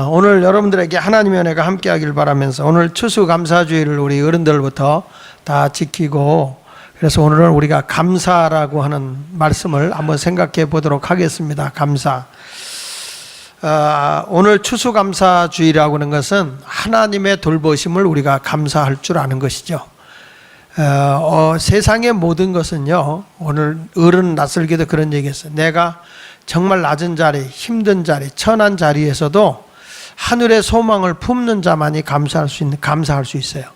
오늘 여러분들에게 하나님의 은혜가 함께하길 바라면서 오늘 추수감사주의를 우리 어른들부터 다 지키고, 그래서 오늘은 우리가 감사라고 하는 말씀을 한번 생각해 보도록 하겠습니다. 감사. 오늘 추수감사주의라고 하는 것은 하나님의 돌보심을 우리가 감사할 줄 아는 것이죠. 세상의 모든 것은요, 오늘 어른 낯설게도 그런 얘기했어요. 내가 정말 낮은 자리, 힘든 자리, 천한 자리에서도 하늘의 소망을 품는 자만이 감사할 수 있어요.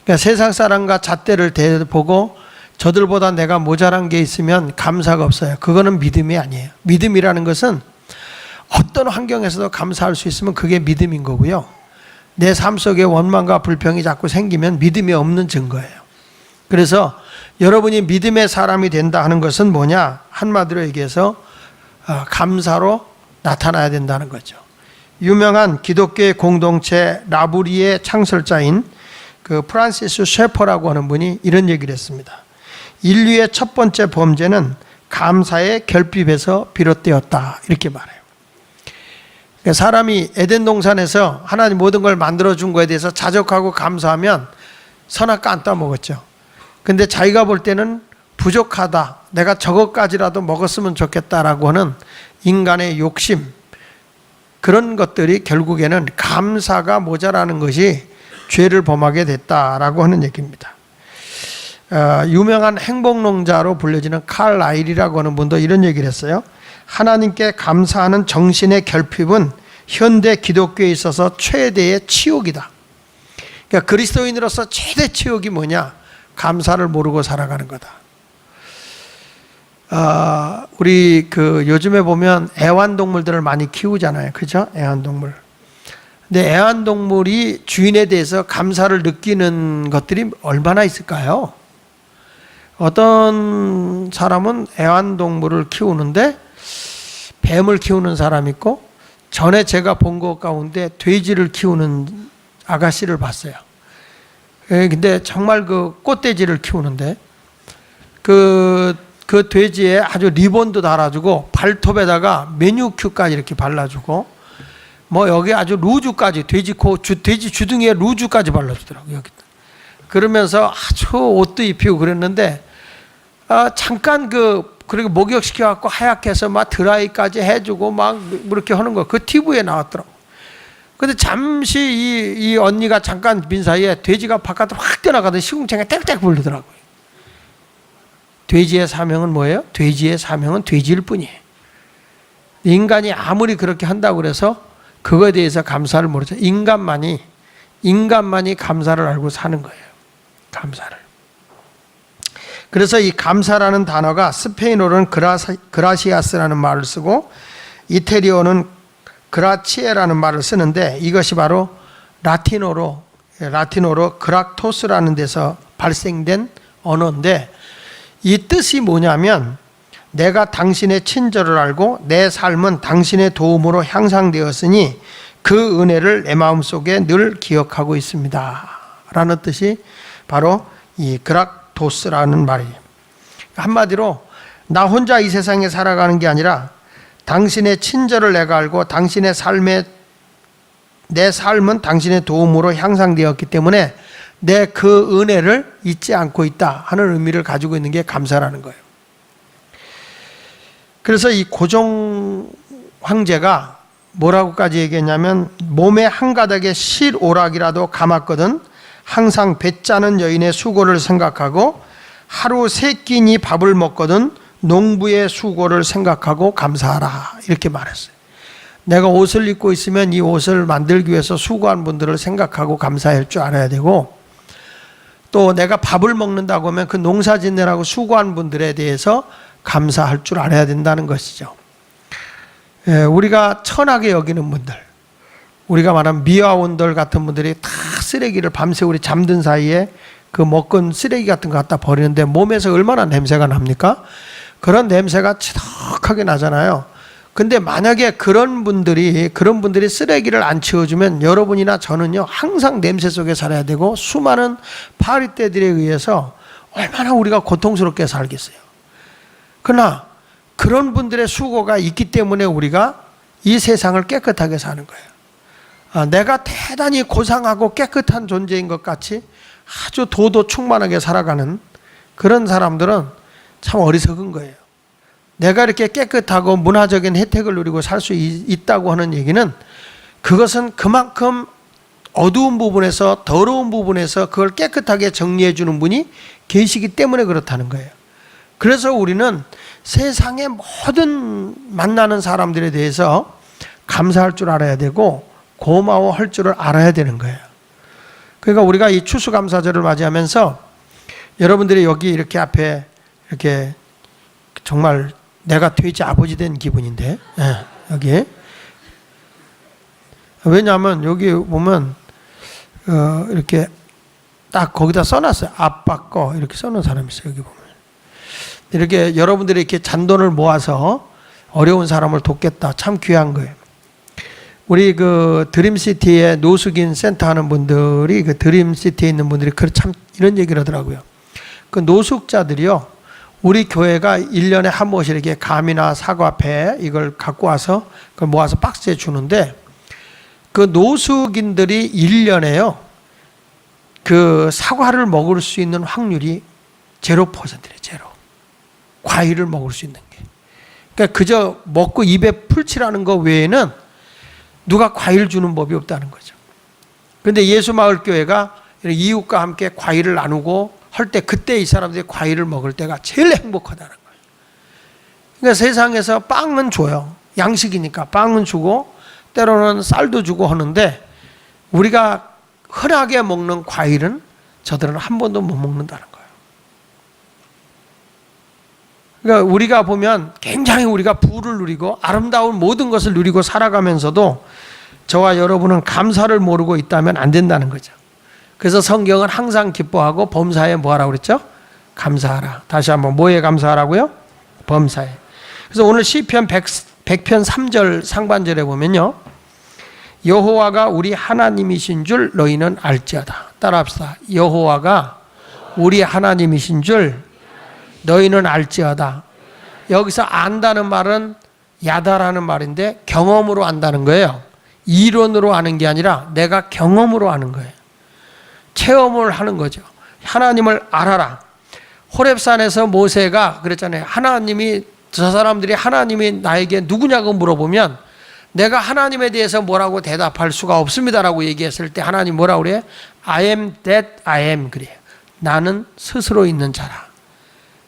그러니까 세상 사람과 잣대를 대보고 저들보다 내가 모자란 게 있으면 감사가 없어요. 그거는 믿음이 아니에요. 믿음이라는 것은 어떤 환경에서도 감사할 수 있으면 그게 믿음인 거고요. 내 삶 속에 원망과 불평이 자꾸 생기면 믿음이 없는 증거예요. 그래서 여러분이 믿음의 사람이 된다 하는 것은 뭐냐? 한마디로 얘기해서 감사로 나타나야 된다는 거죠. 유명한 기독교의 공동체 라부리의 창설자인 그 프란시스 셰퍼라고 하는 분이 이런 얘기를 했습니다. 인류의 첫 번째 범죄는 감사의 결핍에서 비롯되었다, 이렇게 말해요. 그러니까 사람이 에덴 동산에서 하나님 모든 걸 만들어준 거에 대해서 자족하고 감사하면 선악과 안 따먹었죠. 근데 자기가 볼 때는 부족하다, 내가 저것까지라도 먹었으면 좋겠다라고 하는 인간의 욕심, 그런 것들이 결국에는 감사가 모자라는 것이 죄를 범하게 됐다라고 하는 얘기입니다. 유명한 행복론자로 불려지는 칼 라일이라고 하는 분도 이런 얘기를 했어요. 하나님께 감사하는 정신의 결핍은 현대 기독교에 있어서 최대의 치욕이다. 그러니까 그리스도인으로서 최대 치욕이 뭐냐? 감사를 모르고 살아가는 거다. 우리 요즘에 보면 애완동물들을 많이 키우잖아요. 그죠? 애완동물. 근데 애완동물이 주인에 대해서 감사를 느끼는 것들이 얼마나 있을까요? 어떤 사람은 애완동물을 키우는데 뱀을 키우는 사람이 있고, 전에 제가 본 것 가운데 돼지를 키우는 아가씨를 봤어요. 근데 정말 그 꽃돼지를 키우는데 그 돼지에 아주 리본도 달아주고 발톱에다가 매니큐어까지 이렇게 발라주고, 뭐 여기 아주 루즈까지 돼지 주둥이에 루즈까지 발라주더라고요. 여기. 그러면서 아주 옷도 입히고 그랬는데 잠깐 그리고 목욕시켜 갖고 하얗게 해서 막 드라이까지 해주고 막 이렇게 하는 거, 그 TV에 나왔더라고. 근데 잠시 이 언니가 잠깐 빈 사이에 돼지가 바깥으로 확 뛰어나가더니 시궁창에 땡땡 불르더라고요. 돼지의 사명은 뭐예요? 돼지의 사명은 돼지일 뿐이에요. 인간이 아무리 그렇게 한다고 그래서 그거에 대해서 감사를 모르죠. 인간만이 감사를 알고 사는 거예요. 감사를. 그래서 이 감사라는 단어가 스페인어로는 그라시아스라는 말을 쓰고 이태리어는 그라치에라는 말을 쓰는데, 이것이 바로 라틴어로 그락토스라는 데서 발생된 언어인데, 이 뜻이 뭐냐면 내가 당신의 친절을 알고 내 삶은 당신의 도움으로 향상되었으니 그 은혜를 내 마음속에 늘 기억하고 있습니다 라는 뜻이 바로 이 그락토스라는 말이에요. 한마디로 나 혼자 이 세상에 살아가는 게 아니라 당신의 친절을 내가 알고 내 삶은 당신의 도움으로 향상되었기 때문에 내 그 은혜를 잊지 않고 있다 하는 의미를 가지고 있는 게 감사라는 거예요. 그래서 이 고종 황제가 뭐라고까지 얘기했냐면, 몸에 한 가닥의 실오락이라도 감았거든 항상 배짜는 여인의 수고를 생각하고, 하루 3끼니 밥을 먹거든 농부의 수고를 생각하고 감사하라, 이렇게 말했어요. 내가 옷을 입고 있으면 이 옷을 만들기 위해서 수고한 분들을 생각하고 감사할 줄 알아야 되고, 또 내가 밥을 먹는다고 하면 그 농사 짓느라고 수고한 분들에 대해서 감사할 줄 알아야 된다는 것이죠. 우리가 천하게 여기는 분들, 우리가 말하는 미화원들 같은 분들이 다 쓰레기를 밤새 우리 잠든 사이에 그 먹건 쓰레기 같은 거 갖다 버리는데 몸에서 얼마나 냄새가 납니까? 그런 냄새가 지독하게 나잖아요. 근데 만약에 그런 분들이 쓰레기를 안 치워주면 여러분이나 저는요 항상 냄새 속에 살아야 되고, 수많은 파리떼들에 의해서 얼마나 우리가 고통스럽게 살겠어요. 그러나 그런 분들의 수고가 있기 때문에 우리가 이 세상을 깨끗하게 사는 거예요. 내가 대단히 고상하고 깨끗한 존재인 것 같이 아주 도도 충만하게 살아가는 그런 사람들은 참 어리석은 거예요. 내가 이렇게 깨끗하고 문화적인 혜택을 누리고 살 수 있다고 하는 얘기는 그것은 그만큼 어두운 부분에서 더러운 부분에서 그걸 깨끗하게 정리해 주는 분이 계시기 때문에 그렇다는 거예요. 그래서 우리는 세상의 모든 만나는 사람들에 대해서 감사할 줄 알아야 되고 고마워할 줄을 알아야 되는 거예요. 그러니까 우리가 이 추수감사절을 맞이하면서 여러분들이 여기 이렇게 앞에 이렇게 정말 내가 돼지 아버지 된 기분인데, 여기. 왜냐하면 여기 보면 이렇게 딱 거기다 써놨어요. 아빠 거 이렇게 써놓은 사람이 있어요. 여기 보면 이렇게 여러분들이 이렇게 잔돈을 모아서 어려운 사람을 돕겠다. 참 귀한 거예요. 우리 그 드림시티에 노숙인 센터 하는 분들이 그 드림시티에 있는 분들이 참 이런 얘기를 하더라고요. 그 노숙자들이요, 우리 교회가 1년에 한 번씩 이렇게 감이나 사과, 배 이걸 갖고 와서 그걸 모아서 박스에 주는데 그 노숙인들이 1년에요 그 사과를 먹을 수 있는 확률이 0%래요. 제로. 과일을 먹을 수 있는 게. 그러니까 그저 먹고 입에 풀칠하는 거 외에는 누가 과일 주는 법이 없다는 거죠. 그런데 예수마을교회가 이웃과 함께 과일을 나누고 할 때 그때 이 사람들이 과일을 먹을 때가 제일 행복하다는 거예요. 그러니까 세상에서 빵은 줘요. 양식이니까 빵은 주고 때로는 쌀도 주고 하는데 우리가 흔하게 먹는 과일은 저들은 한 번도 못 먹는다는 거예요. 그러니까 우리가 보면 굉장히 우리가 부를 누리고 아름다운 모든 것을 누리고 살아가면서도 저와 여러분은 감사를 모르고 있다면 안 된다는 거죠. 그래서 성경은 항상 기뻐하고 범사에 뭐 하라고 그랬죠? 감사하라. 다시 한번 뭐에 감사하라고요? 범사에. 그래서 오늘 시편 100편 3절 상반절에 보면요, 여호와가 우리 하나님이신 줄 너희는 알지어다. 따라합시다. 여호와가 우리 하나님이신 줄 너희는 알지어다. 여기서 안다는 말은 야다라는 말인데 경험으로 안다는 거예요. 이론으로 아는 게 아니라 내가 경험으로 아는 거예요. 체험을 하는 거죠. 하나님을 알아라. 호렙산에서 모세가 그랬잖아요. 하나님이, 저 사람들이 하나님이 나에게 누구냐고 물어보면 내가 하나님에 대해서 뭐라고 대답할 수가 없습니다라고 얘기했을 때 하나님 뭐라고 그래요? I am that I am 그래요. 나는 스스로 있는 자라.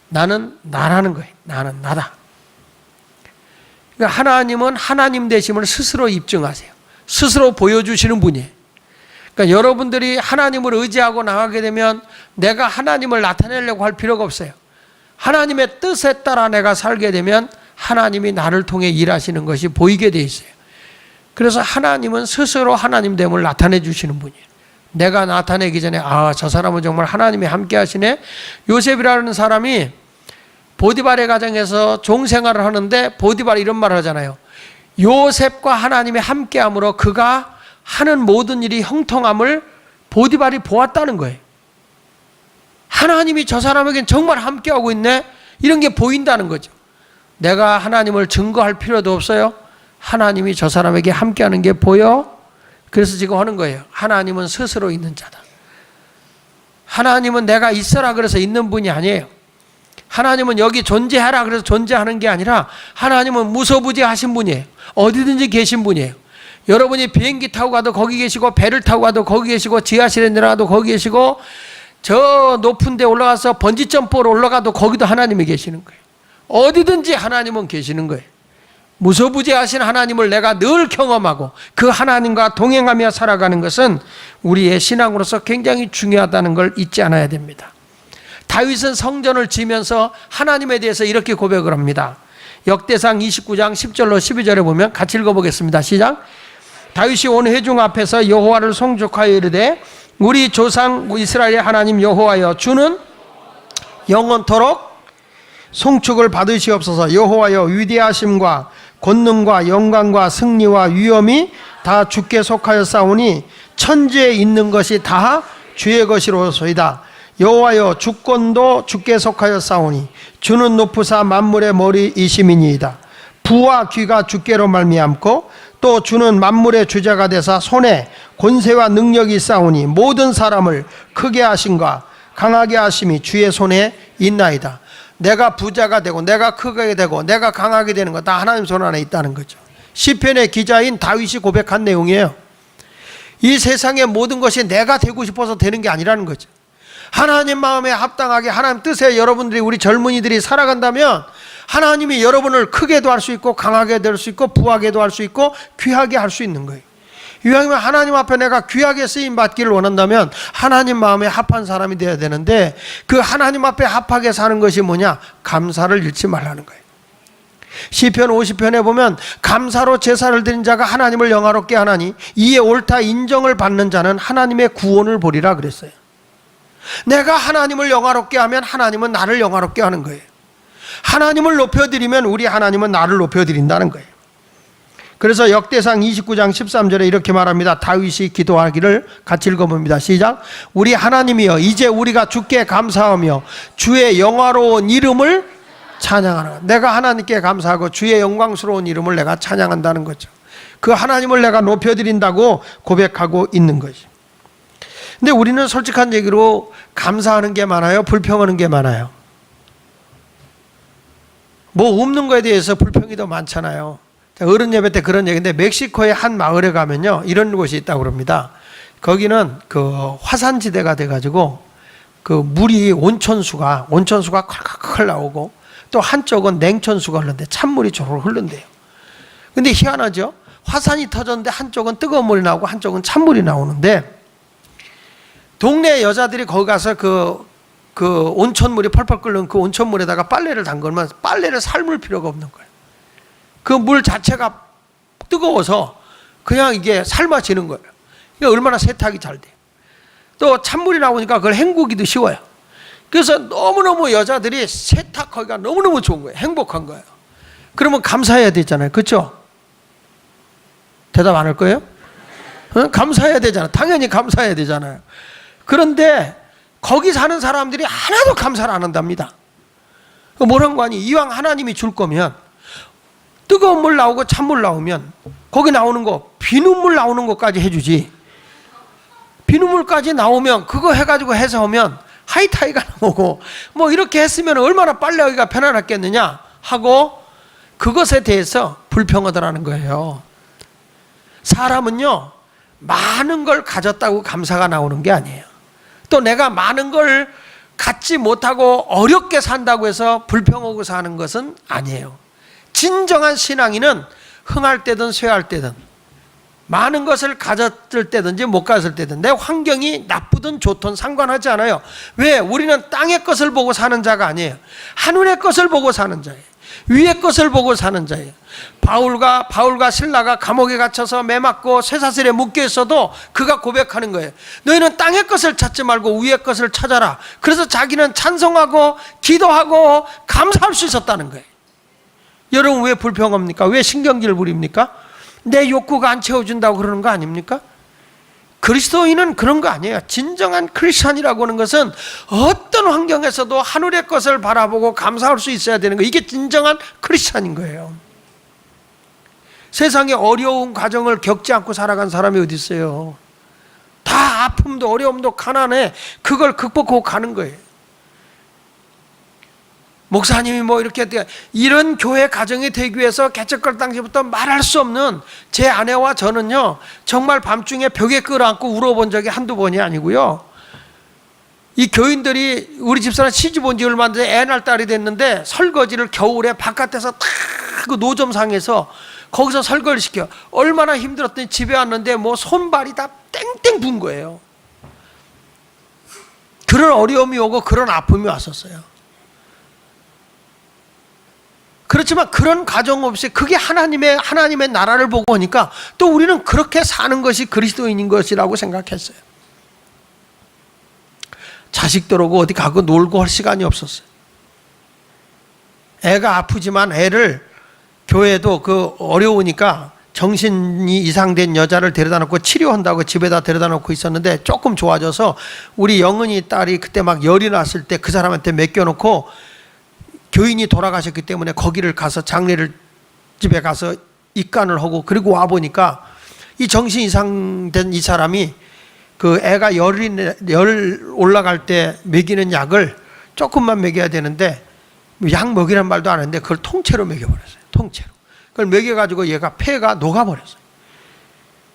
나는 나라는 거예요. 나는 나다. 그러니까 하나님은 하나님 되심을 스스로 입증하세요. 스스로 보여주시는 분이에요. 그러니까 여러분들이 하나님을 의지하고 나가게 되면 내가 하나님을 나타내려고 할 필요가 없어요. 하나님의 뜻에 따라 내가 살게 되면 하나님이 나를 통해 일하시는 것이 보이게 돼 있어요. 그래서 하나님은 스스로 하나님됨을 나타내 주시는 분이에요. 내가 나타내기 전에 아, 저 사람은 정말 하나님이 함께 하시네. 요셉이라는 사람이 보디발의 가정에서 종생활을 하는데 보디발이 이런 말을 하잖아요. 요셉과 하나님이 함께함으로 그가 하는 모든 일이 형통함을 보디발이 보았다는 거예요. 하나님이 저 사람에겐 정말 함께하고 있네. 이런 게 보인다는 거죠. 내가 하나님을 증거할 필요도 없어요. 하나님이 저 사람에게 함께하는 게 보여. 그래서 지금 하는 거예요. 하나님은 스스로 있는 자다. 하나님은 내가 있어라 그래서 있는 분이 아니에요. 하나님은 여기 존재하라 그래서 존재하는 게 아니라 하나님은 무소부지하신 분이에요. 어디든지 계신 분이에요. 여러분이 비행기 타고 가도 거기 계시고 배를 타고 가도 거기 계시고 지하실에 내려가도 거기 계시고 저 높은 데 올라가서 번지점프로 올라가도 거기도 하나님이 계시는 거예요. 어디든지 하나님은 계시는 거예요. 무소부지하신 하나님을 내가 늘 경험하고 그 하나님과 동행하며 살아가는 것은 우리의 신앙으로서 굉장히 중요하다는 걸 잊지 않아야 됩니다. 다윗은 성전을 지으면서 하나님에 대해서 이렇게 고백을 합니다. 역대상 29장 10절로 12절에 보면 같이 읽어보겠습니다. 시작. 다윗이 온 회중 앞에서 여호와를 송축하여 이르되 우리 조상 이스라엘의 하나님 여호와여 주는 영원토록 송축을 받으시옵소서. 여호와여 위대하심과 권능과 영광과 승리와 위엄이 다 주께 속하였사오니 천지에 있는 것이 다 주의 것이로소이다. 여호와여 주권도 주께 속하였사오니 주는 높으사 만물의 머리이심이니이다. 부와 귀가 주께로 말미암고 또 주는 만물의 주자가 되사 손에 권세와 능력이 있사오니 모든 사람을 크게 하심과 강하게 하심이 주의 손에 있나이다. 내가 부자가 되고 내가 크게 되고 내가 강하게 되는 거 다 하나님 손 안에 있다는 거죠. 시편의 기자인 다윗이 고백한 내용이에요. 이 세상의 모든 것이 내가 되고 싶어서 되는 게 아니라는 거죠. 하나님 마음에 합당하게 하나님 뜻에 여러분들이, 우리 젊은이들이 살아간다면 하나님이 여러분을 크게도 할 수 있고 강하게도 할 수 있고 부하게도 할 수 있고 귀하게 할 수 있는 거예요. 이왕이면 하나님 앞에 내가 귀하게 쓰임 받기를 원한다면 하나님 마음에 합한 사람이 되어야 되는데, 그 하나님 앞에 합하게 사는 것이 뭐냐? 감사를 잃지 말라는 거예요. 시편 50편에 보면 감사로 제사를 드린 자가 하나님을 영화롭게 하나니 이에 옳다 인정을 받는 자는 하나님의 구원을 보리라 그랬어요. 내가 하나님을 영화롭게 하면 하나님은 나를 영화롭게 하는 거예요. 하나님을 높여드리면 우리 하나님은 나를 높여드린다는 거예요. 그래서 역대상 29장 13절에 이렇게 말합니다. 다윗이 기도하기를 같이 읽어봅니다. 시작. 우리 하나님이여, 이제 우리가 주께 감사하며 주의 영화로운 이름을 찬양하라. 내가 하나님께 감사하고 주의 영광스러운 이름을 내가 찬양한다는 거죠. 그 하나님을 내가 높여드린다고 고백하고 있는 것이. 근데 우리는 솔직한 얘기로 감사하는 게 많아요? 불평하는 게 많아요? 뭐 없는 거에 대해서 불평이 더 많잖아요. 어른 예배 때 그런 얘기인데, 멕시코의 한 마을에 가면요 이런 곳이 있다고 그럽니다. 거기는 그 화산지대가 돼가지고 그 물이 온천수가 콸콸콸 나오고 또 한쪽은 냉천수가 흐르는데 찬물이 조르르 흐른대요. 근데 희한하죠. 화산이 터졌는데 한쪽은 뜨거운 물이 나오고 한쪽은 찬물이 나오는데, 동네 여자들이 거기 가서 그 온천물이 펄펄 끓는 그 온천물에다가 빨래를 담그면 빨래를 삶을 필요가 없는 거예요. 그 물 자체가 뜨거워서 그냥 이게 삶아지는 거예요. 그러니까 얼마나 세탁이 잘 돼요. 또 찬물이 나오니까 그걸 헹구기도 쉬워요. 그래서 너무너무 여자들이 세탁하기가 너무너무 좋은 거예요. 행복한 거예요. 그러면 감사해야 되잖아요. 그렇죠? 대답 안 할 거예요? 감사해야 되잖아요. 당연히 감사해야 되잖아요. 그런데 거기 사는 사람들이 하나도 감사를 안 한답니다. 뭐란 거 아니? 이왕 하나님이 줄 거면 뜨거운 물 나오고 찬물 나오면 거기 나오는 거, 비눗물 나오는 것까지 해주지. 비눗물까지 나오면 그거 해가지고 해서 오면 하이타이가 나오고 뭐 이렇게 했으면 얼마나 빨래하기가 편안했겠느냐 하고 그것에 대해서 불평하더라는 거예요. 사람은요 많은 걸 가졌다고 감사가 나오는 게 아니에요. 또 내가 많은 걸 갖지 못하고 어렵게 산다고 해서 불평하고 사는 것은 아니에요. 진정한 신앙인은 흥할 때든 쇠할 때든, 많은 것을 가졌을 때든지 못 가졌을 때든, 내 환경이 나쁘든 좋든 상관하지 않아요. 왜? 우리는 땅의 것을 보고 사는 자가 아니에요. 하늘의 것을 보고 사는 자예요. 위의 것을 보고 사는 자예요. 바울과 실라가 감옥에 갇혀서 매맞고 쇠사슬에 묶여 있어도 그가 고백하는 거예요. 너희는 땅의 것을 찾지 말고 위의 것을 찾아라. 그래서 자기는 찬송하고 기도하고 감사할 수 있었다는 거예요. 여러분 왜 불평합니까? 왜 신경질 부립니까? 내 욕구가 안 채워준다고 그러는 거 아닙니까? 그리스도인은 그런 거 아니에요. 진정한 크리스찬이라고 하는 것은 어떤 환경에서도 하늘의 것을 바라보고 감사할 수 있어야 되는 거예요. 이게 진정한 크리스찬인 거예요. 세상에 어려운 과정을 겪지 않고 살아간 사람이 어디 있어요? 다 아픔도 어려움도 가난해 그걸 극복하고 가는 거예요. 목사님이 뭐 이렇게 이런 교회 가정이 되기 위해서 개척할 당시부터 말할 수 없는 제 아내와 저는요 정말 밤중에 벽에 끌어안고 울어본 적이 한두 번이 아니고요. 이 교인들이 우리 집사람 시집 온 지 얼마 안 돼 애 낳을 딸이 됐는데 설거지를 겨울에 바깥에서 다 그 노점상에서 거기서 설거지를 시켜. 얼마나 힘들었더니 집에 왔는데 뭐 손발이 다 땡땡 분 거예요. 그런 어려움이 오고 그런 아픔이 왔었어요. 그렇지만 그런 가정 없이 그게 하나님의 나라를 보고 오니까 또 우리는 그렇게 사는 것이 그리스도인인 것이라고 생각했어요. 자식들 오고 어디 가고 놀고 할 시간이 없었어요. 애가 아프지만 애를 교회도 그 어려우니까 정신이 이상된 여자를 데려다 놓고 치료한다고 집에다 데려다 놓고 있었는데 조금 좋아져서 우리 영은이 딸이 그때 막 열이 났을 때 그 사람한테 맡겨놓고 교인이 돌아가셨기 때문에 거기를 가서 장례를 집에 가서 입간을 하고 그리고 와 보니까 이 정신 이상된 이 사람이 그 애가 열 올라갈 때 먹이는 약을 조금만 먹여야 되는데 약 먹이란 말도 안 했는데 그걸 통째로 먹여버렸어요. 통째로. 그걸 먹여가지고 얘가 폐가 녹아버렸어요.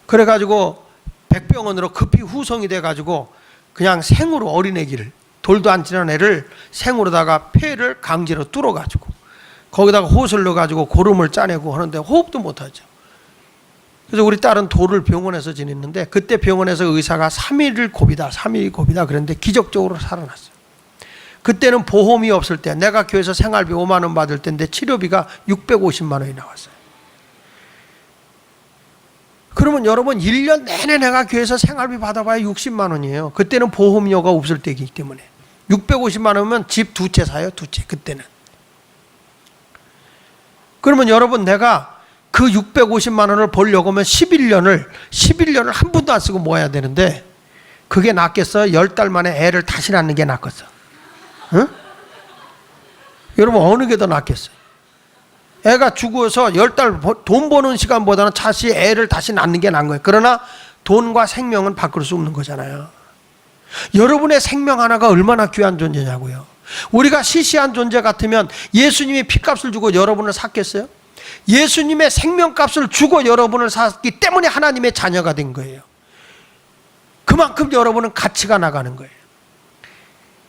그래가지고 백병원으로 급히 후송이 돼가지고 그냥 생으로 어린애기를 돌도 안 지난 애를 생으로다가 폐를 강제로 뚫어가지고 거기다가 호수를 넣어가지고 고름을 짜내고 하는데 호흡도 못하죠. 그래서 우리 딸은 돌을 병원에서 지냈는데 그때 병원에서 의사가 3일 고비다 그랬는데 기적적으로 살아났어요. 그때는 보험이 없을 때 내가 교회에서 생활비 5만 원 받을 때인데 치료비가 650만 원이 나왔어요. 그러면 여러분 1년 내내 내가 교회에서 생활비 받아봐야 60만 원이에요. 그때는 보험료가 없을 때이기 때문에 650만 원이면 집 2채 사요. 2채 그때는. 그러면 여러분 내가 그 650만 원을 벌려고 하면 11년을 한 푼도 안 쓰고 모아야 되는데 그게 낫겠어? 10달 만에 애를 다시 낳는 게 낫겠어? 응? 여러분 어느 게 더 낫겠어요? 애가 죽어서 10달 돈 버는 시간보다는 차시 애를 다시 낳는 게 나은 거예요. 그러나 돈과 생명은 바꿀 수 없는 거잖아요. 여러분의 생명 하나가 얼마나 귀한 존재냐고요. 우리가 시시한 존재 같으면 예수님이 피값을 주고 여러분을 샀겠어요? 예수님의 생명값을 주고 여러분을 샀기 때문에 하나님의 자녀가 된 거예요. 그만큼 여러분은 가치가 나가는 거예요.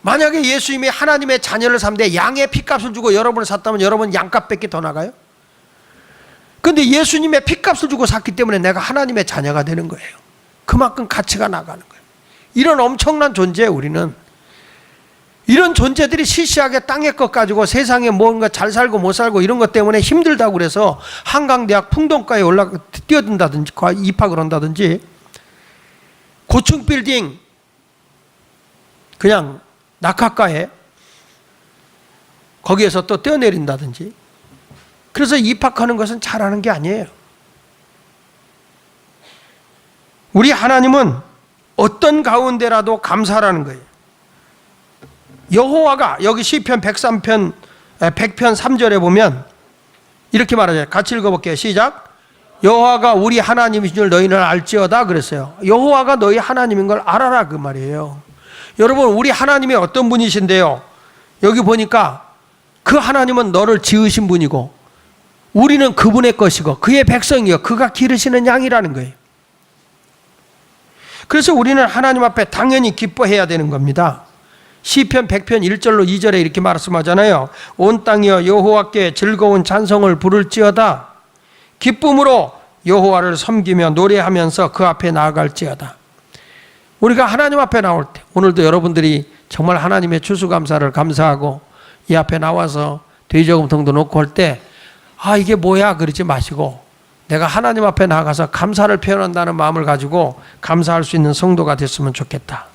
만약에 예수님이 하나님의 자녀를 삼되 양의 피값을 주고 여러분을 샀다면 여러분 양값밖에 더 나가요? 그런데 예수님의 피값을 주고 샀기 때문에 내가 하나님의 자녀가 되는 거예요. 그만큼 가치가 나가는 거예요. 이런 엄청난 존재예요. 우리는 이런 존재들이 시시하게 땅의 것 가지고 세상에 뭔가 잘 살고 못 살고 이런 것 때문에 힘들다고 그래서 한강대학 풍동가에 뛰어든다든지 입학을 한다든지 고층 빌딩 그냥 낙하가에 거기에서 또 뛰어내린다든지 그래서 입학하는 것은 잘하는 게 아니에요. 우리 하나님은 어떤 가운데라도 감사라는 거예요. 여호와가 여기 시편 103편 100편 3절에 보면 이렇게 말하죠. 같이 읽어볼게요. 시작. 여호와가 우리 하나님이신 줄 너희는 알지어다 그랬어요. 여호와가 너희 하나님인 걸 알아라 그 말이에요. 여러분 우리 하나님이 어떤 분이신데요. 여기 보니까 그 하나님은 너를 지으신 분이고 우리는 그분의 것이고 그의 백성이요 그가 기르시는 양이라는 거예요. 그래서 우리는 하나님 앞에 당연히 기뻐해야 되는 겁니다. 시편 100편 1절로 2절에 이렇게 말씀하잖아요. 온 땅이여 여호와께 즐거운 찬송을 부를지어다. 기쁨으로 여호와를 섬기며 노래하면서 그 앞에 나아갈지어다. 우리가 하나님 앞에 나올 때 오늘도 여러분들이 정말 하나님의 추수감사를 감사하고 이 앞에 나와서 돼지저금통도 놓고 할 때 이게 뭐야 그러지 마시고 내가 하나님 앞에 나가서 감사를 표현한다는 마음을 가지고 감사할 수 있는 성도가 됐으면 좋겠다.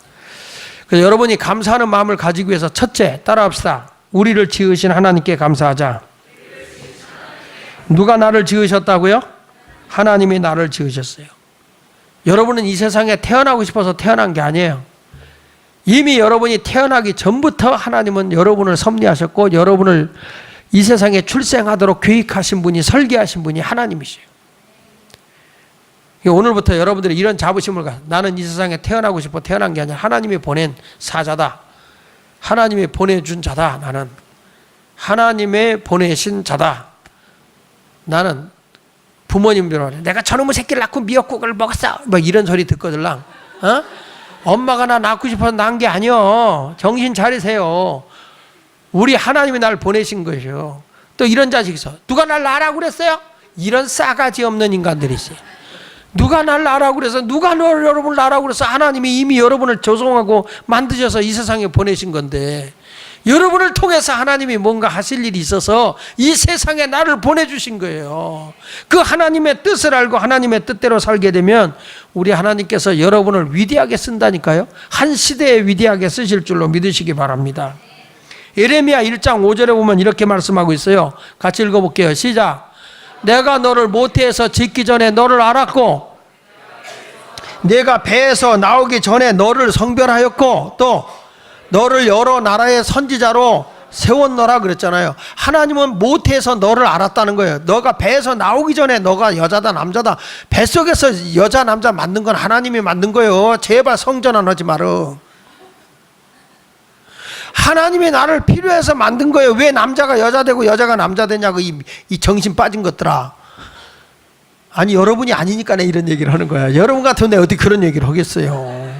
그래서 여러분이 감사하는 마음을 가지기 위해서 첫째 따라합시다. 우리를 지으신 하나님께 감사하자. 누가 나를 지으셨다고요? 하나님이 나를 지으셨어요. 여러분은 이 세상에 태어나고 싶어서 태어난 게 아니에요. 이미 여러분이 태어나기 전부터 하나님은 여러분을 섭리하셨고 여러분을 이 세상에 출생하도록 계획하신 분이 설계하신 분이 하나님이세요. 오늘부터 여러분들이 이런 자부심을 나는 이 세상에 태어나고 싶어 태어난 게 아니라 하나님이 보낸 사자다. 하나님이 보내준 자다. 나는 하나님의 보내신 자다. 나는 부모님들 내가 저놈의 새끼를 낳고 미역국을 먹었어 이런 소리 듣거들랑 엄마가 나 낳고 싶어서 낳은 게 아니요. 정신 차리세요. 우리 하나님이 날 보내신 것이요. 또 이런 자식이 있어. 누가 날 낳으라고 그랬어요? 이런 싸가지 없는 인간들이 있어요. 누가 날 낳으라고 그래서 누가 여러분을 낳으라고 그래서 하나님이 이미 여러분을 조성하고 만드셔서 이 세상에 보내신 건데 여러분을 통해서 하나님이 뭔가 하실 일이 있어서 이 세상에 나를 보내주신 거예요. 그 하나님의 뜻을 알고 하나님의 뜻대로 살게 되면 우리 하나님께서 여러분을 위대하게 쓴다니까요. 한 시대에 위대하게 쓰실 줄로 믿으시기 바랍니다. 예레미야 1장 5절에 보면 이렇게 말씀하고 있어요. 같이 읽어볼게요. 시작. 내가 너를 모태에서 짓기 전에 너를 알았고 내가 배에서 나오기 전에 너를 성별하였고 또 너를 여러 나라의 선지자로 세웠노라 그랬잖아요. 하나님은 모태에서 너를 알았다는 거예요. 너가 배에서 나오기 전에 너가 여자다 남자다 뱃속에서 여자 남자 만든 건 하나님이 만든 거예요. 제발 성전환 하지 마라. 하나님이 나를 필요해서 만든 거예요. 왜 남자가 여자 되고 여자가 남자 되냐고 이 정신 빠진 것들아. 아니 여러분이 아니니까 내 이런 얘기를 하는 거야. 여러분 같으면 내가 어떻게 그런 얘기를 하겠어요.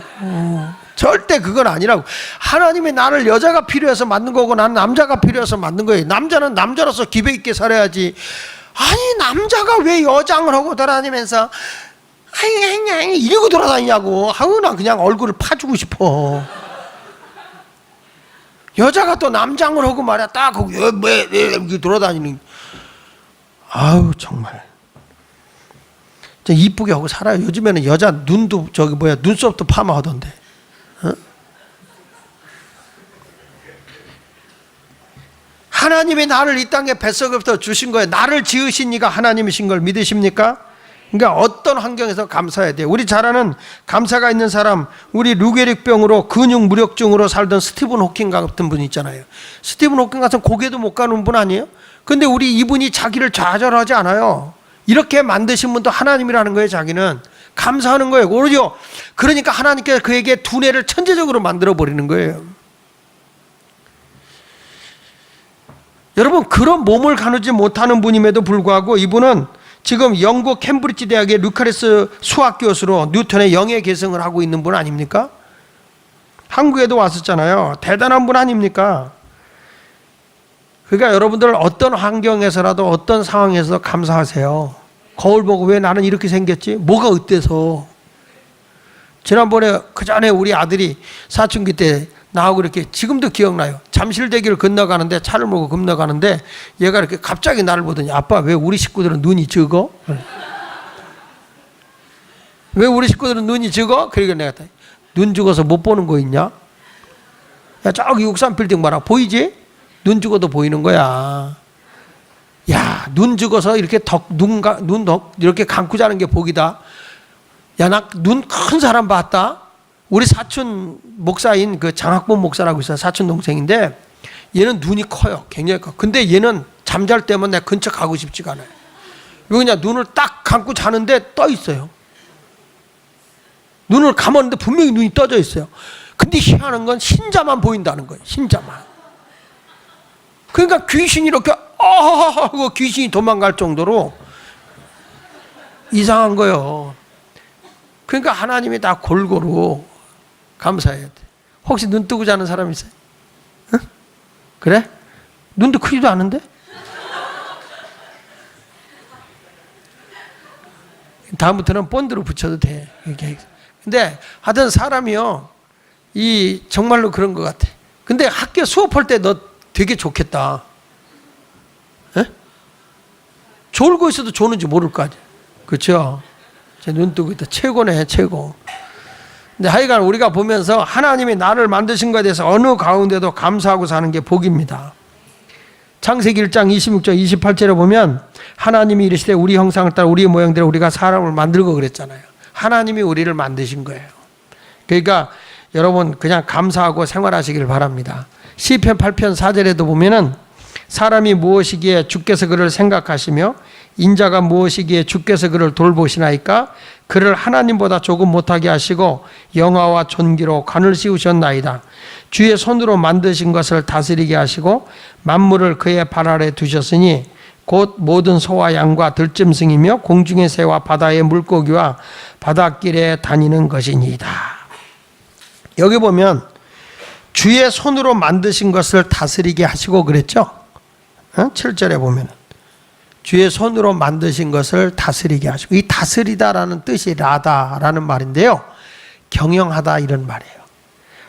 절대 그건 아니라고. 하나님이 나를 여자가 필요해서 만든 거고 나는 남자가 필요해서 만든 거예요. 남자는 남자로서 기백 있게 살아야지. 아니 남자가 왜 여장을 하고 돌아다니면서 이러고 돌아다니냐고. 아우 난 그냥 얼굴을 파주고 싶어. 여자가 또 남장을 하고 말이야. 딱 하고 왜 이렇게 돌아다니는. 아우 정말 이쁘게 하고 살아요. 요즘에는 여자 눈도 눈썹도 파마하던데. 어? 하나님이 나를 이 땅에 뱃속에부터 주신 거예요. 나를 지으신 이가 하나님이신 걸 믿으십니까? 그러니까 어떤 환경에서 감사해야 돼요. 우리 잘 아는 감사가 있는 사람, 우리 루게릭병으로 근육 무력증으로 살던 스티븐 호킹 같은 분 있잖아요. 스티븐 호킹 같은 고개도 못 가는 분 아니에요? 근데 우리 이분이 자기를 좌절하지 않아요. 이렇게 만드신 분도 하나님이라는 거예요. 자기는 감사하는 거예요. 오히려 그러니까 하나님께서 그에게 두뇌를 천재적으로 만들어 버리는 거예요. 여러분 그런 몸을 가누지 못하는 분임에도 불구하고 이분은 지금 영국 캠브리지 대학의 루카리스 수학 교수로 뉴턴의 영의 계승을 하고 있는 분 아닙니까? 한국에도 왔었잖아요. 대단한 분 아닙니까? 그러니까 여러분들 어떤 환경에서라도 어떤 상황에서 감사하세요. 거울 보고 왜 나는 이렇게 생겼지? 뭐가 어때서? 지난번에 그 전에 우리 아들이 사춘기 때 나하고 이렇게 지금도 기억나요. 잠실대교를 건너가는데 차를 몰고 건너가는데 얘가 이렇게 갑자기 나를 보더니 아빠 왜 우리 식구들은 눈이 적어? 왜 우리 식구들은 눈이 적어? 그러니까 내가 눈 죽어서 못 보는 거 있냐? 야 저기 63빌딩 봐라 보이지? 눈 죽어도 보이는 거야. 야 눈 죽어서 이렇게 눈 이렇게 감고 자는 게 복이다. 야 나 눈 큰 사람 봤다. 우리 사촌 목사인 그 장학본 목사라고 있어요. 사촌 동생인데 얘는 눈이 커요. 굉장히 커. 근데 얘는 잠잘 때면 내 근처 가고 싶지가 않아요. 그냥 눈을 딱 감고 자는데 떠 있어요. 눈을 감았는데 분명히 눈이 떠져 있어요. 근데 희한한 건 흰자만 보인다는 거예요. 흰자만. 그러니까 귀신이 이렇게 하고 귀신이 도망갈 정도로 이상한 거예요. 그러니까 하나님이 다 골고루 감사해야 돼. 혹시 눈 뜨고 자는 사람 있어요? 응? 그래? 눈도 크지도 않은데? 다음부터는 본드로 붙여도 돼. 근데 하여튼 사람이요, 정말로 그런 것 같아. 근데 학교 수업할 때 너 되게 좋겠다. 에? 졸고 있어도 조는지 모를 거 아니야. 그렇죠? 제 눈 뜨고 있다. 최고네, 최고. 근데 하여간 우리가 보면서 하나님이 나를 만드신 것에 대해서 어느 가운데도 감사하고 사는 게 복입니다. 창세기 1장 26절 28절에 보면 하나님이 이르시되 우리 형상을 따라 우리 모양대로 우리가 사람을 만들고 그랬잖아요. 하나님이 우리를 만드신 거예요. 그러니까 여러분 그냥 감사하고 생활하시길 바랍니다. 시편 8편 4절에도 보면은 사람이 무엇이기에 주께서 그를 생각하시며 인자가 무엇이기에 주께서 그를 돌보시나이까 그를 하나님보다 조금 못하게 하시고 영화와 존귀로 관을 씌우셨나이다. 주의 손으로 만드신 것을 다스리게 하시고 만물을 그의 발 아래 두셨으니 곧 모든 소와 양과 들짐승이며 공중의 새와 바다의 물고기와 바닷길에 다니는 것이니이다. 여기 보면 주의 손으로 만드신 것을 다스리게 하시고 그랬죠? 7절에 보면 주의 손으로 만드신 것을 다스리게 하시고, 이 다스리다라는 뜻이 라다라는 말인데요, 경영하다 이런 말이에요.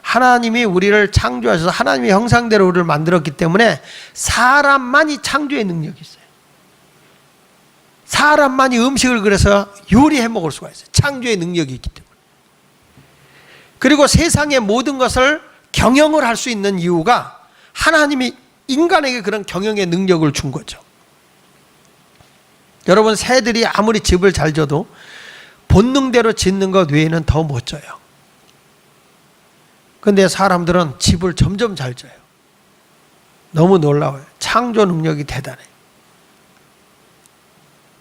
하나님이 우리를 창조하셔서 하나님의 형상대로 우리를 만들었기 때문에 사람만이 창조의 능력이 있어요. 사람만이 음식을 그래서 요리해 먹을 수가 있어요. 창조의 능력이 있기 때문에. 그리고 세상의 모든 것을 경영을 할 수 있는 이유가 하나님이 인간에게 그런 경영의 능력을 준 거죠. 여러분, 새들이 아무리 집을 잘 져도 본능대로 짓는 것 외에는 더 못 져요. 그런데 사람들은 집을 점점 잘 져요. 너무 놀라워요. 창조 능력이 대단해요.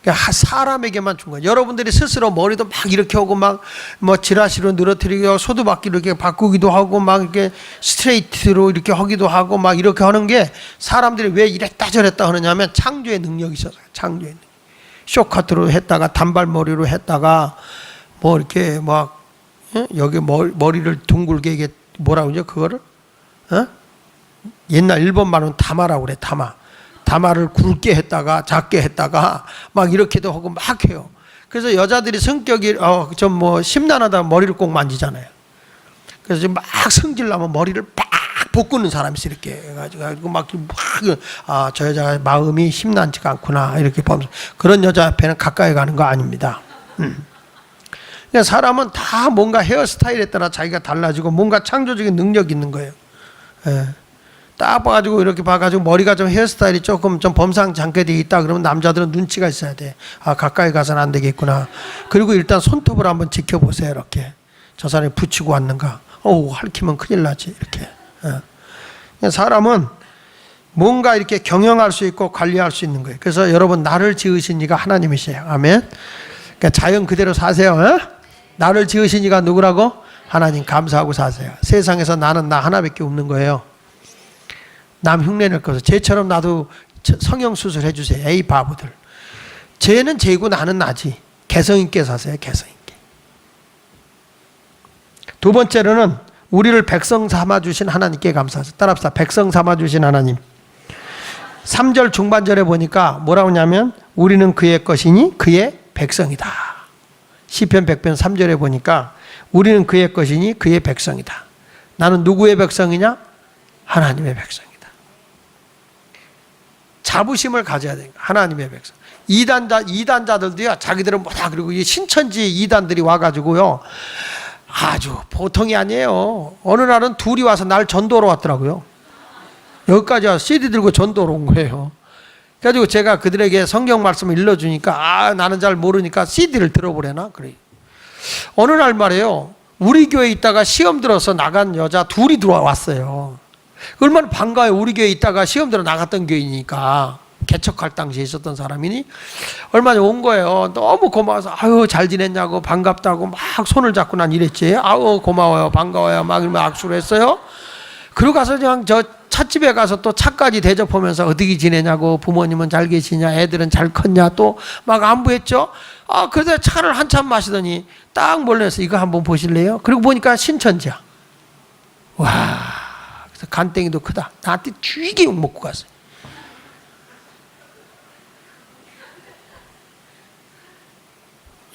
그러니까 사람에게만 준 거예요. 여러분들이 스스로 머리도 막 이렇게 하고 막 뭐 지라시로 늘어뜨리고 소두바퀴 이렇게 바꾸기도 하고 막 이렇게 스트레이트로 이렇게 하기도 하고 막 이렇게 하는 게 사람들이 왜 이랬다 저랬다 하느냐면 창조의 능력이 있어서. 창조의 능력. 쇼커트로 했다가 단발머리로 했다가 뭐 이렇게 막 여기 머리를 둥글게 이게 뭐라 그러죠 그거를 옛날 일본 말은 다마라고 그래. 다마를 굵게 했다가 작게 했다가 막 이렇게도 하고 막 해요. 그래서 여자들이 성격이 좀 뭐 심란하다 머리를 꼭 만지잖아요. 그래서 막 성질나면 머리를 빡 볶는 사람이 있어. 이렇게 해가지고 막 저 여자가 마음이 심란치가 않구나 이렇게 보면서 그런 여자 앞에는 가까이 가는 거 아닙니다. 그러니까 사람은 다 뭔가 헤어스타일에 따라 자기가 달라지고 뭔가 창조적인 능력이 있는 거예요. 예. 딱 봐가지고 이렇게 봐가지고 머리가 좀 헤어스타일이 조금 좀 범상치 않게 돼 있다 그러면 남자들은 눈치가 있어야 돼. 아 가까이 가서는 안 되겠구나. 그리고 일단 손톱을 한번 지켜보세요. 이렇게 저 사람이 붙이고 왔는가. 핥히면 큰일 나지 이렇게. 사람은 뭔가 이렇게 경영할 수 있고 관리할 수 있는 거예요. 그래서 여러분 나를 지으신 이가 하나님이세요. 아멘. 그러니까 자연 그대로 사세요. 나를 지으신 이가 누구라고? 하나님. 감사하고 사세요. 세상에서 나는 나 하나밖에 없는 거예요. 남 흉내낼 것을 쟤처럼 나도 성형수술 해주세요. 에이 바보들. 쟤는 쟤고 나는 나지. 개성있게 사세요. 개성있게. 두 번째로는 우리를 백성 삼아주신 하나님께 감사하세요. 따라합시다. 백성 삼아주신 하나님. 3절 중반절에 보니까 뭐라고 하냐면 우리는 그의 것이니 그의 백성이다. 시편 100편 3절에 보니까 우리는 그의 것이니 그의 백성이다. 나는 누구의 백성이냐? 하나님의 백성이다. 자부심을 가져야 됩니다. 하나님의 백성. 이단자들도요, 자기들은 뭐다, 그리고 이 신천지 이단들이 와가지고요, 아주 보통이 아니에요. 어느 날은 둘이 와서 날 전도로 왔더라고요. 여기까지 와서 CD 들고 전도로 온 거예요. 그래가지고 제가 그들에게 성경 말씀을 일러주니까, 나는 잘 모르니까 CD를 들어보래나? 그래. 어느 날 말이에요. 우리 교회에 있다가 시험 들어서 나간 여자 둘이 들어왔어요. 얼마나 반가워요. 우리 교회에 있다가 시험 들어 나갔던 교회니까. 개척할 당시에 있었던 사람이니 얼마 전에 온 거예요. 너무 고마워서 아유 잘 지냈냐고 반갑다고 막 손을 잡고 난 이랬지. 아우 고마워요 반가워요 막 이러면 악수를 했어요. 그러고 가서 그냥 저 찻집에 가서 또 차까지 대접하면서 어떻게 지내냐고, 부모님은 잘 계시냐, 애들은 잘 컸냐, 또 막 안부했죠. 그래서 차를 한참 마시더니 딱 몰려서 이거 한번 보실래요? 그리고 보니까 신천지야. 와, 그래서 간땡이도 크다. 나한테 쥐게 욕 먹고 갔어요.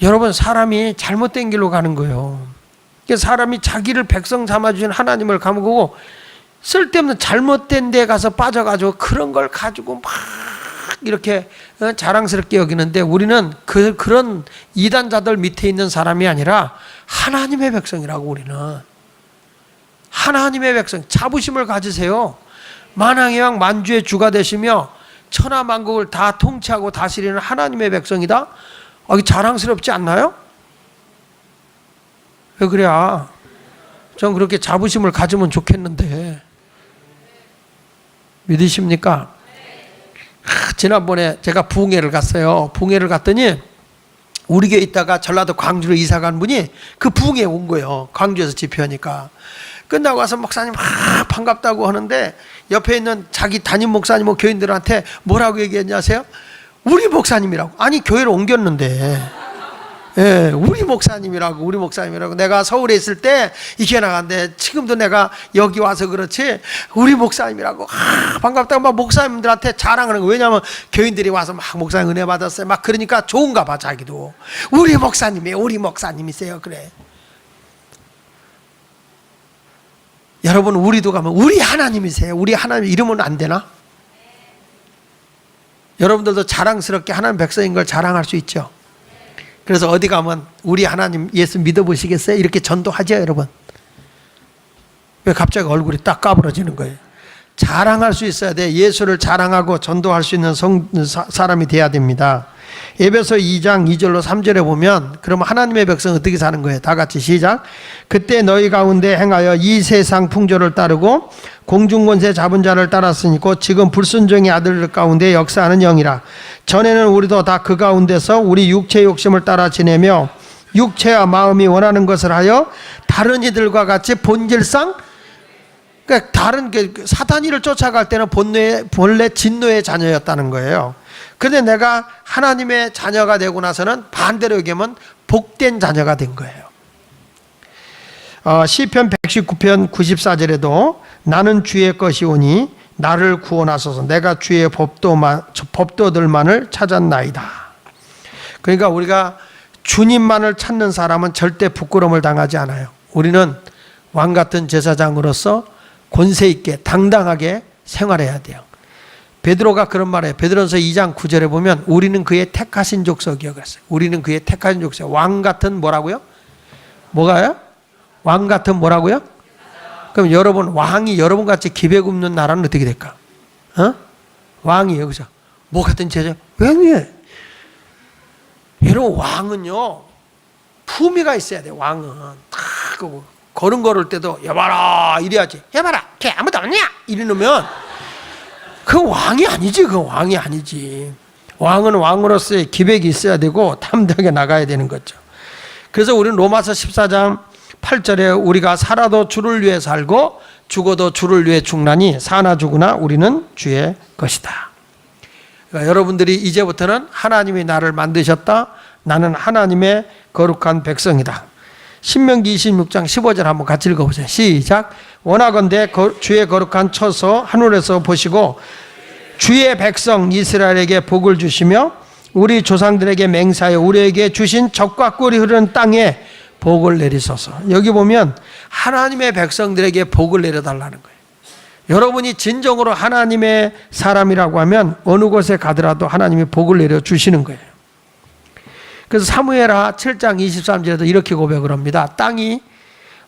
여러분, 사람이 잘못된 길로 가는 거예요. 사람이 자기를 백성 삼아주신 하나님을 까먹고 쓸데없는 잘못된 데 가서 빠져가지고 그런 걸 가지고 막 이렇게 자랑스럽게 여기는데, 우리는 그런 이단자들 밑에 있는 사람이 아니라 하나님의 백성이라고. 우리는 하나님의 백성, 자부심을 가지세요. 만왕의 왕 만주의 주가 되시며 천하만국을 다 통치하고 다스리는 하나님의 백성이다. 자랑스럽지 않나요? 왜 그래야? 전 그렇게 자부심을 가지면 좋겠는데. 믿으십니까? 지난번에 제가 부흥회를 갔어요. 부흥회를 갔더니 우리 교회에 있다가 전라도 광주로 이사 간 분이 그 부흥회에 온 거예요. 광주에서 집회하니까. 끝나고 와서 목사님 반갑다고 하는데 옆에 있는 자기 담임 목사님 교인들한테 뭐라고 얘기했냐 아세요? 우리 목사님이라고. 아니 교회를 옮겼는데, 예, 우리 목사님이라고. 내가 서울에 있을 때 이렇게 나갔는데 지금도 내가 여기 와서 그렇지 우리 목사님이라고. 반갑다고 막 목사님들한테 자랑하는 거. 왜냐하면 교인들이 와서 막 목사님 은혜 받았어요 막 그러니까 좋은가 봐. 자기도 우리 목사님이에요, 우리 목사님이세요. 그래. 여러분, 우리도 가면 우리 하나님이세요, 우리 하나님 이러면 안 되나? 여러분들도 자랑스럽게 하나님 백성인 걸 자랑할 수 있죠. 그래서 어디 가면 우리 하나님 예수 믿어보시겠어요? 이렇게 전도하죠. 여러분, 왜 갑자기 얼굴이 딱 까부러지는 거예요? 자랑할 수 있어야 돼. 예수를 자랑하고 전도할 수 있는 사람이 돼야 됩니다. 에베소 2장 2절로 3절에 보면, 그러면 하나님의 백성 어떻게 사는 거예요? 다 같이 시작. 그때 너희 가운데 행하여 이 세상 풍조를 따르고 공중권세 잡은 자를 따랐으니 곧 지금 불순종의 아들 가운데 역사하는 영이라. 전에는 우리도 다 그 가운데서 우리 육체의 욕심을 따라 지내며 육체와 마음이 원하는 것을 하여 다른 이들과 같이 본질상, 그러니까 다른 사탄이를 쫓아갈 때는 본래 진노의 자녀였다는 거예요. 그런데 내가 하나님의 자녀가 되고 나서는 반대로 얘기하면 복된 자녀가 된 거예요. 시편 119편 94절에도 나는 주의 것이오니 나를 구원하소서. 내가 주의 법도들만을 찾았나이다. 그러니까 우리가 주님만을 찾는 사람은 절대 부끄러움을 당하지 않아요. 우리는 왕 같은 제사장으로서 권세 있게 당당하게 생활해야 돼요. 베드로가 그런 말이에요. 베드로서 2장 9절에 보면 우리는 그의 택하신 족속이요 그랬어요. 우리는 그의 택하신 족속. 왕 같은 뭐라고요? 뭐가요? 왕 같은 뭐라고요? 그럼 여러분, 왕이 여러분같이 기배 굽는 나라는 어떻게 될까? 왕이에요. 그죠? 뭐 같은 제자? 왜? 여러분, 왕은요, 품위가 있어야 돼요. 왕은. 딱 걸음 걸을 때도 여봐라 이래야지. 여봐라, 걔 아무도 없냐? 이러면 그 왕이 아니지. 그 왕이 아니지. 왕은 왕으로서의 기백이 있어야 되고 담대하게 나가야 되는 거죠. 그래서 우리는 로마서 14장 8절에 우리가 살아도 주를 위해 살고 죽어도 주를 위해 죽나니 사나 죽으나 우리는 주의 것이다. 그러니까 여러분들이 이제부터는 하나님이 나를 만드셨다. 나는 하나님의 거룩한 백성이다. 신명기 26장 15절 한번 같이 읽어보세요. 시작. 원하건대 주의 거룩한 처소 하늘에서 보시고 주의 백성 이스라엘에게 복을 주시며 우리 조상들에게 맹세하여 우리에게 주신 젖과 꿀이 흐르는 땅에 복을 내리소서. 여기 보면 하나님의 백성들에게 복을 내려달라는 거예요. 여러분이 진정으로 하나님의 사람이라고 하면 어느 곳에 가더라도 하나님이 복을 내려주시는 거예요. 그래서 사무엘하 7장 23절에도 이렇게 고백을 합니다. 땅이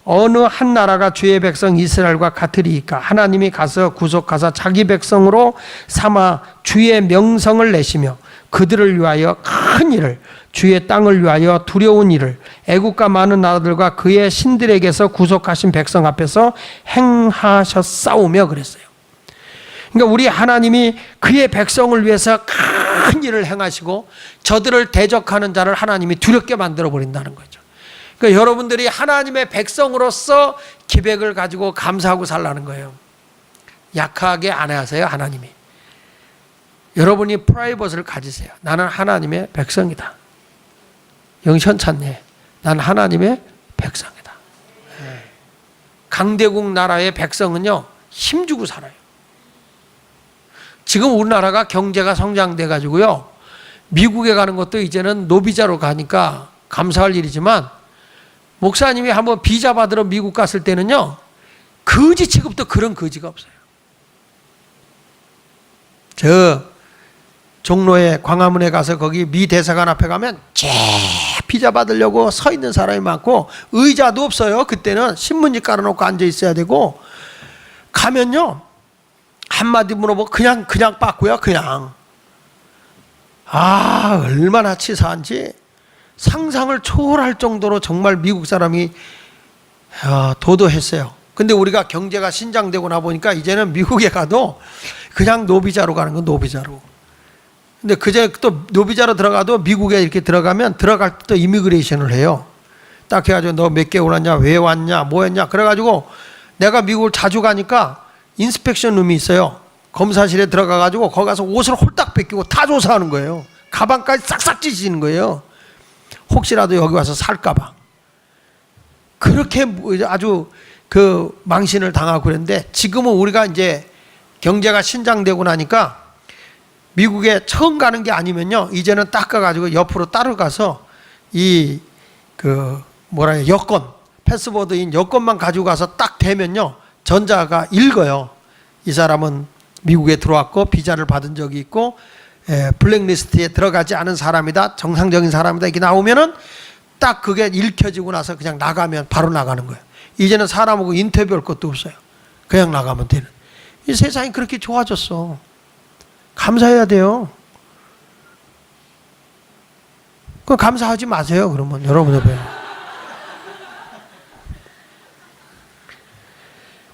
어느 한 나라가 주의 백성 이스라엘과 같으리이까 하나님이 가서 구속하사 자기 백성으로 삼아 주의 명성을 내시며 그들을 위하여 큰 일을 주의 땅을 위하여 두려운 일을 애국과 많은 나라들과 그의 신들에게서 구속하신 백성 앞에서 행하셨사오며 그랬어요. 그러니까 우리 하나님이 그의 백성을 위해서 큰 일을 행하시고 저들을 대적하는 자를 하나님이 두렵게 만들어 버린다는 거죠. 그러니까 여러분들이 하나님의 백성으로서 기백을 가지고 감사하고 살라는 거예요. 약하게 안 하세요, 하나님이. 여러분이 프라이버스를 가지세요. 나는 하나님의 백성이다. 영천찬네. 나는 하나님의 백성이다. 강대국 나라의 백성은요, 힘주고 살아요. 지금 우리나라가 경제가 성장돼 가지고요, 미국에 가는 것도 이제는 노비자로 가니까 감사할 일이지만 목사님이 한번 비자 받으러 미국 갔을 때는요, 거지 취급도 그런 거지가 없어요. 저 종로에 광화문에 가서 거기 미 대사관 앞에 가면 비자 받으려고 서 있는 사람이 많고 의자도 없어요. 그때는 신문지 깔아놓고 앉아 있어야 되고 가면요 한마디 물어보고 그냥 받고요. 그냥 얼마나 치사한지 상상을 초월할 정도로 정말 미국 사람이 도도했어요. 근데 우리가 경제가 신장되고 나 보니까 이제는 미국에 가도 그냥 노비자로 가는 건 노비자로. 근데 그제 또 노비자로 들어가도 미국에 이렇게 들어가면 들어갈 때 또 이미그레이션을 해요. 딱 해가지고 너 몇 개월 왔냐, 왜 왔냐, 뭐 했냐. 그래가지고 내가 미국을 자주 가니까 인스펙션 룸이 있어요. 검사실에 들어가가지고 거기 가서 옷을 홀딱 벗기고 다 조사하는 거예요. 가방까지 싹싹 찢으시는 거예요. 혹시라도 여기 와서 살까봐. 그렇게 아주 그 망신을 당하고 그랬는데 지금은 우리가 이제 경제가 신장되고 나니까 미국에 처음 가는 게 아니면요, 이제는 딱 가가지고 옆으로 따라가서 여권, 패스보드인 여권만 가지고 가서 딱 대면요, 전자가 읽어요. 이 사람은 미국에 들어왔고 비자를 받은 적이 있고 블랙리스트에 들어가지 않은 사람이다, 정상적인 사람이다, 이렇게 나오면은 딱 그게 읽혀지고 나서 그냥 나가면 바로 나가는 거예요. 이제는 사람하고 인터뷰할 것도 없어요. 그냥 나가면 되는. 이 세상이 그렇게 좋아졌어. 감사해야 돼요. 그럼 감사하지 마세요. 그러면 여러분 옆에.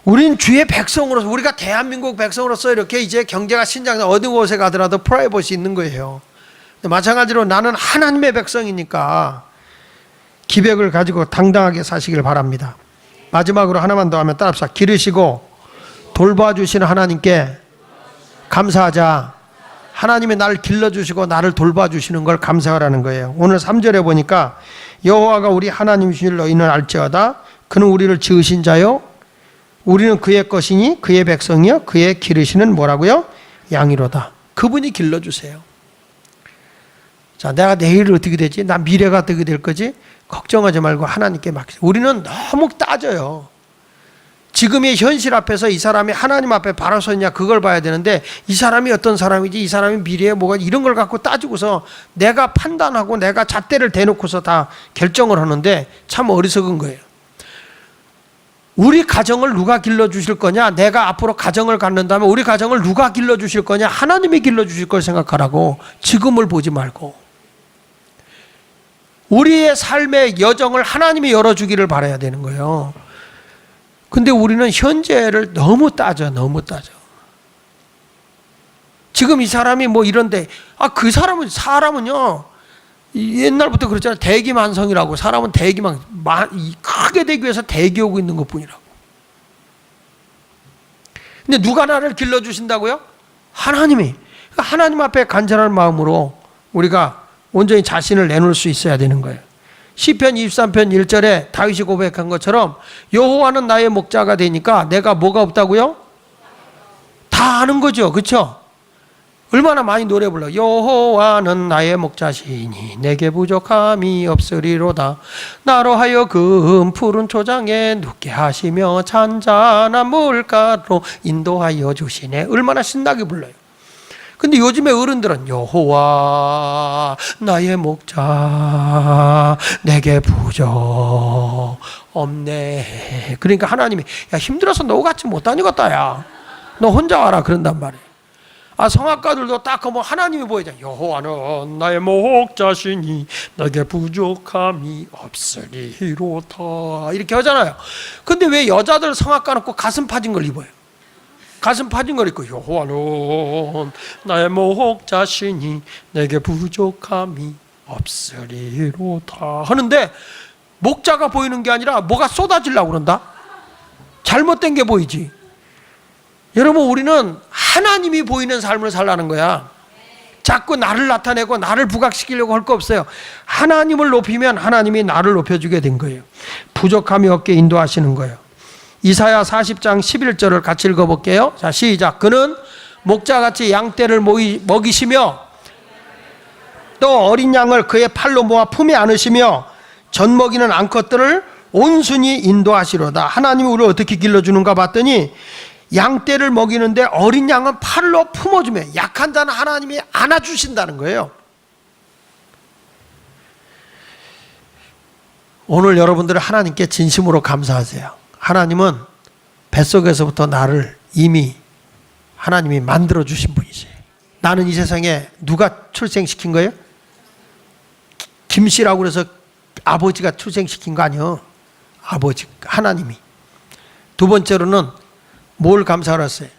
우린 주의 백성으로서, 우리가 대한민국 백성으로서 이렇게 이제 경제가 신장, 어느 곳에 가더라도 프라이버시 있는 거예요. 마찬가지로 나는 하나님의 백성이니까 기백을 가지고 당당하게 사시길 바랍니다. 마지막으로 하나만 더 하면 따라합시다. 기르시고 돌봐주시는 하나님께 감사하자. 하나님이 나를 길러주시고 나를 돌봐주시는 걸 감사하라는 거예요. 오늘 3절에 보니까 여호와가 우리 하나님이신 줄 너희는 알지어다. 그는 우리를 지으신 자요 우리는 그의 것이니 그의 백성이요 그의 기르시는 뭐라고요? 양이로다. 그분이 길러주세요. 자, 내가 내일 어떻게 되지? 나 미래가 어떻게 될 거지? 걱정하지 말고 하나님께 맡기세요. 우리는 너무 따져요. 지금의 현실 앞에서 이 사람이 하나님 앞에 바로 섰냐 그걸 봐야 되는데, 이 사람이 어떤 사람이지, 이 사람이 미래에 뭐가, 이런 걸 갖고 따지고서 내가 판단하고 내가 잣대를 대놓고서 다 결정을 하는데 참 어리석은 거예요. 우리 가정을 누가 길러주실 거냐? 내가 앞으로 가정을 갖는다면 우리 가정을 누가 길러주실 거냐? 하나님이 길러주실 걸 생각하라고. 지금을 보지 말고 우리의 삶의 여정을 하나님이 열어주기를 바라야 되는 거예요. 근데 우리는 현재를 너무 따져. 지금 이 사람이 뭐 이런데, 그 사람은요 옛날부터 그랬잖아요. 대기만성이라고. 사람은 크게 되기 위해서 대기하고 있는 것 뿐이라고. 근데 누가 나를 길러주신다고요? 하나님이. 하나님 앞에 간절한 마음으로 우리가 온전히 자신을 내놓을 수 있어야 되는 거예요. 시편 23편 1절에 다윗이 고백한 것처럼 여호와는 나의 목자가 되니까 내가 뭐가 없다고요? 다 아는 거죠. 그렇죠? 얼마나 많이 노래 불러. 여호와는 나의 목자시니 내게 부족함이 없으리로다. 나로 하여금 푸른 초장에 눕게 하시며 잔잔한 물가로 인도하여 주시네. 얼마나 신나게 불러요. 근데 요즘에 어른들은 여호와 나의 목자 내게 부족 없네. 그러니까 하나님이 야 힘들어서 너 같이 못 다니겠다 야. 너 혼자 와라 그런단 말이에요. 성악가들도 딱 그 하나님이 보이잖아요. 여호와는 나의 목자시니 내게 부족함이 없으리로다 이렇게 하잖아요. 근데 왜 여자들 성악가는 꼭 가슴 파진 걸 입어요? 가슴 파진 걸 입고 여호와는 나의 목자시니 내게 부족함이 없으리로다 하는데 목자가 보이는 게 아니라 뭐가 쏟아지려고 그런다? 잘못된 게 보이지. 여러분 우리는 하나님이 보이는 삶을 살라는 거야. 자꾸 나를 나타내고 나를 부각시키려고 할 거 없어요. 하나님을 높이면 하나님이 나를 높여주게 된 거예요. 부족함이 없게 인도하시는 거예요. 이사야 40장 11절을 같이 읽어볼게요. 자, 시작. 그는 목자같이 양떼를 먹이시며 또 어린 양을 그의 팔로 모아 품에 안으시며 젖먹이는 암컷들을 온순히 인도하시로다. 하나님이 우리를 어떻게 길러주는가 봤더니 양떼를 먹이는데 어린 양은 팔로 품어주며 약한 자는 하나님이 안아주신다는 거예요. 오늘 여러분들은 하나님께 진심으로 감사하세요. 하나님은 뱃속에서부터 나를 이미 하나님이 만들어주신 분이세요. 나는 이 세상에 누가 출생시킨 거예요? 김씨라고 그래서 아버지가 출생시킨 거 아니에요. 아버지 하나님이. 두 번째로는 뭘 감사하라 했어요?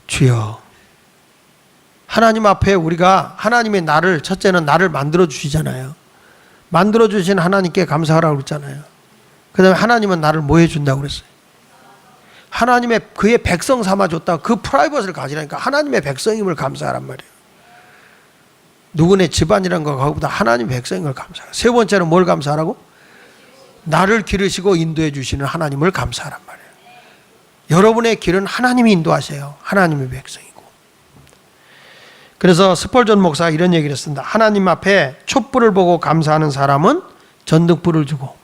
주여. 하나님 앞에 우리가 하나님이 나를, 첫째는 나를 만들어 주시잖아요. 만들어 주신 하나님께 감사하라고 그랬잖아요. 그 다음에 하나님은 나를 뭐 해준다고 그랬어요? 하나님의 그의 백성 삼아줬다. 그 프라이버시를 가지라니까. 하나님의 백성임을 감사하란 말이에요. 누구네 집안이란 거보다 하나님의 백성인 걸 감사하라. 세 번째는 뭘 감사하라고? 나를 기르시고 인도해 주시는 하나님을 감사하란 말이에요. 여러분의 길은 하나님이 인도하세요. 하나님의 백성이고. 그래서 스펄전 목사가 이런 얘기를 했습니다. 하나님 앞에 촛불을 보고 감사하는 사람은 전등불을 주고,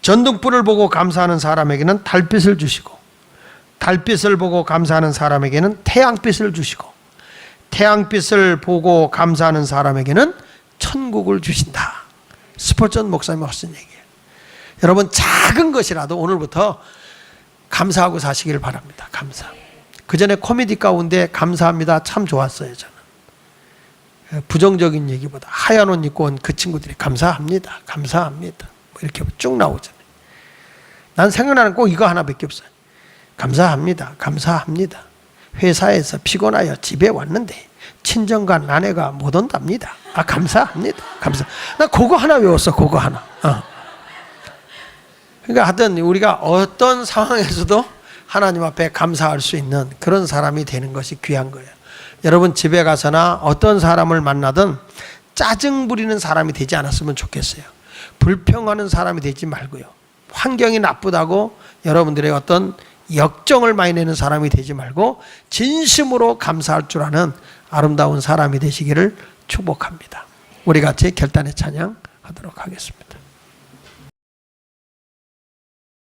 전등불을 보고 감사하는 사람에게는 달빛을 주시고, 달빛을 보고 감사하는 사람에게는 태양빛을 주시고, 태양빛을 보고 감사하는 사람에게는 천국을 주신다. 스펄전 목사님이 하신 얘기예요. 여러분 작은 것이라도 오늘부터 감사하고 사시길 바랍니다. 감사. 그 전에 코미디 가운데 감사합니다 참 좋았어요. 저는 부정적인 얘기보다 하얀 옷 입고 온 그 친구들이 감사합니다 뭐 이렇게 쭉 나오잖아요. 난 생각나는 꼭 이거 하나밖에 없어요. 감사합니다. 감사합니다. 회사에서 피곤하여 집에 왔는데 친정간 아내가 못 온답니다. 감사합니다. 나 그거 하나 외웠어. 그거 하나. 그러니까 하여튼 우리가 어떤 상황에서도 하나님 앞에 감사할 수 있는 그런 사람이 되는 것이 귀한 거예요. 여러분 집에 가서나 어떤 사람을 만나든 짜증 부리는 사람이 되지 않았으면 좋겠어요. 불평하는 사람이 되지 말고요. 환경이 나쁘다고 여러분들의 어떤 역정을 많이 내는 사람이 되지 말고 진심으로 감사할 줄 아는 아름다운 사람이 되시기를 축복합니다. 우리 같이 결단의 찬양 하도록 하겠습니다.